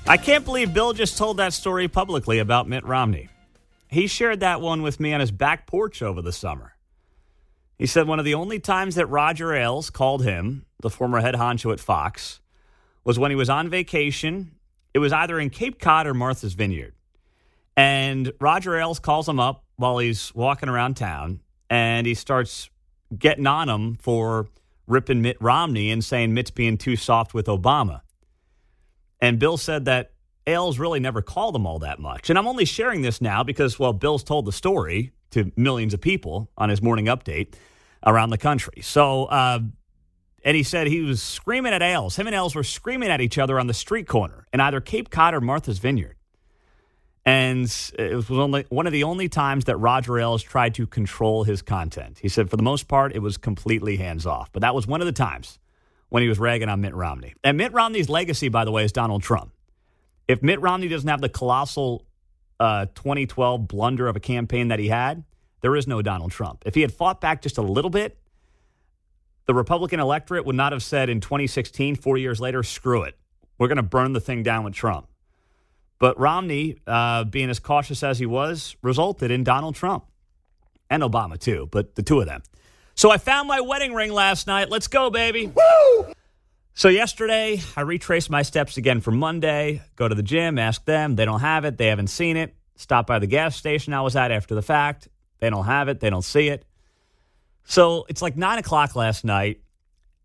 I can't believe Bill just told that story publicly about Mitt Romney. He shared that one with me on his back porch over the summer. He said one of the only times that Roger Ailes called him, the former head honcho at Fox, was when he was on vacation. It was either in Cape Cod or Martha's Vineyard. And Roger Ailes calls him up while he's walking around town, and he starts getting on him for ripping Mitt Romney and saying Mitt's being too soft with Obama. And Bill said that Ailes really never called him all that much. And I'm only sharing this now because, well, Bill's told the story to millions of people on his morning update around the country. So, and he said he was screaming at Ailes. Him and Ailes were screaming at each other on the street corner in either Cape Cod or Martha's Vineyard. And it was only one of the only times that Roger Ailes tried to control his content. He said for the most part, it was completely hands off. But that was one of the times when he was ragging on Mitt Romney. And Mitt Romney's legacy, by the way, is Donald Trump. If Mitt Romney doesn't have the colossal 2012 blunder of a campaign that he had, there is no Donald Trump. If he had fought back just a little bit, the Republican electorate would not have said in 2016, 4 years later, screw it. We're going to burn the thing down with Trump. But Romney, being as cautious as he was, resulted in Donald Trump. And Obama, too, but the two of them. So I found my wedding ring last night. Let's go, baby. Woo! So yesterday, I retraced my steps again for Monday. Go to the gym, ask them. They don't have it. They haven't seen it. Stop by the gas station I was at after the fact. They don't have it. They don't see it. So it's like 9 o'clock last night,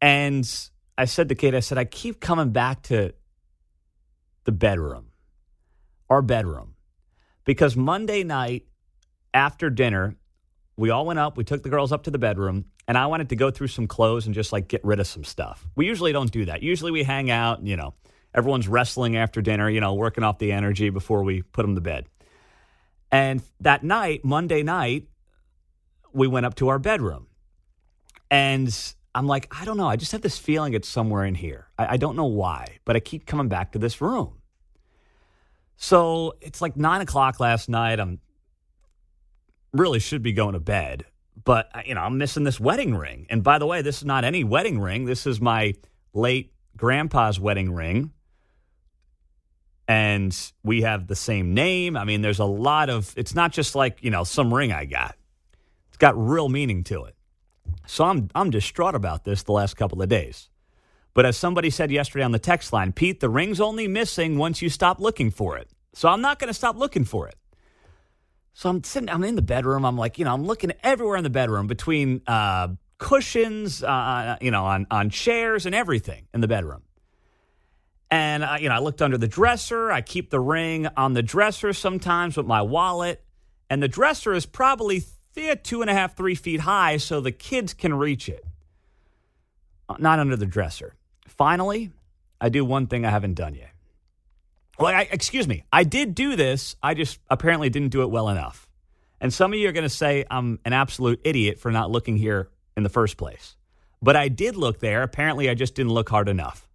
and I said to Kate, I keep coming back to the bedroom, our bedroom, because Monday night after dinner, we all went up, we took the girls up to the bedroom, and I wanted to go through some clothes and just like get rid of some stuff. We usually don't do that. Usually we hang out and, everyone's wrestling after dinner, working off the energy before we put them to bed. And that night, Monday night, we went up to our bedroom. And I'm like, I don't know. I just have this feeling it's somewhere in here. I don't know why, but I keep coming back to this room. So it's like 9 o'clock last night. I'm really should be going to bed, but I'm missing this wedding ring. And by the way, this is not any wedding ring. This is my late grandpa's wedding ring. And we have the same name. I mean, there's a lot of, it's not just like, some ring I got. It's got real meaning to it. So I'm distraught about this the last couple of days. But as somebody said yesterday on the text line, Pete, the ring's only missing once you stop looking for it. So I'm not going to stop looking for it. So I'm in the bedroom. I'm like, I'm looking everywhere in the bedroom between cushions, on chairs and everything in the bedroom. And, I looked under the dresser. I keep the ring on the dresser sometimes with my wallet. And the dresser is probably 2.5, 3 feet high so the kids can reach it. Not under the dresser. Finally, I do one thing I haven't done yet. Well, I did do this. I just apparently didn't do it well enough. And some of you are going to say I'm an absolute idiot for not looking here in the first place. But I did look there. Apparently, I just didn't look hard enough.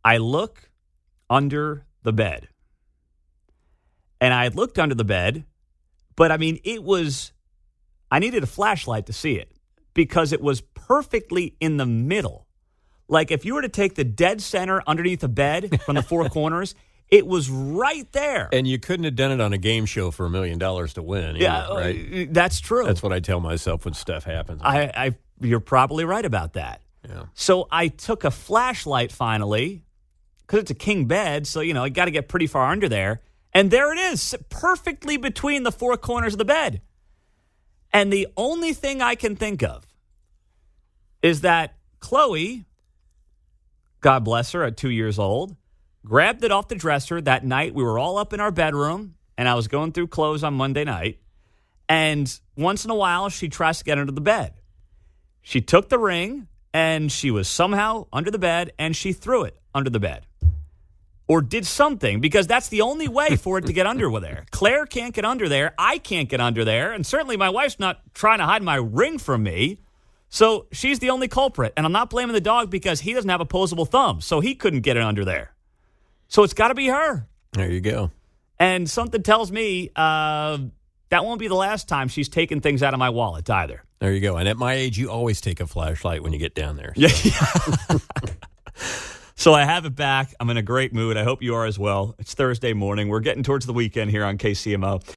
I look under the bed. And I looked under the bed, but I needed a flashlight to see it because it was perfectly in the middle. Like if you were to take the dead center underneath the bed from the four corners, it was right there. And you couldn't have done it on a game show for $1 million to win. Either, right? That's true. That's what I tell myself when stuff happens. You're probably right about that. Yeah. So I took a flashlight finally because it's a king bed. So, I got to get pretty far under there. And there it is, perfectly between the four corners of the bed. And the only thing I can think of is that Chloe, God bless her, at 2 years old, grabbed it off the dresser that night. We were all up in our bedroom, and I was going through clothes on Monday night. And once in a while, she tries to get under the bed. She took the ring, and she was somehow under the bed, and she threw it under the bed. Or did something, because that's the only way for it to get under there. Claire can't get under there. I can't get under there. And certainly my wife's not trying to hide my ring from me. So she's the only culprit. And I'm not blaming the dog because he doesn't have opposable thumbs. So he couldn't get it under there. So it's got to be her. There you go. And something tells me that won't be the last time she's taken things out of my wallet either. There you go. And at my age, you always take a flashlight when you get down there. So. Yeah. So I have it back. I'm in a great mood. I hope you are as well. It's Thursday morning. We're getting towards the weekend here on KCMO.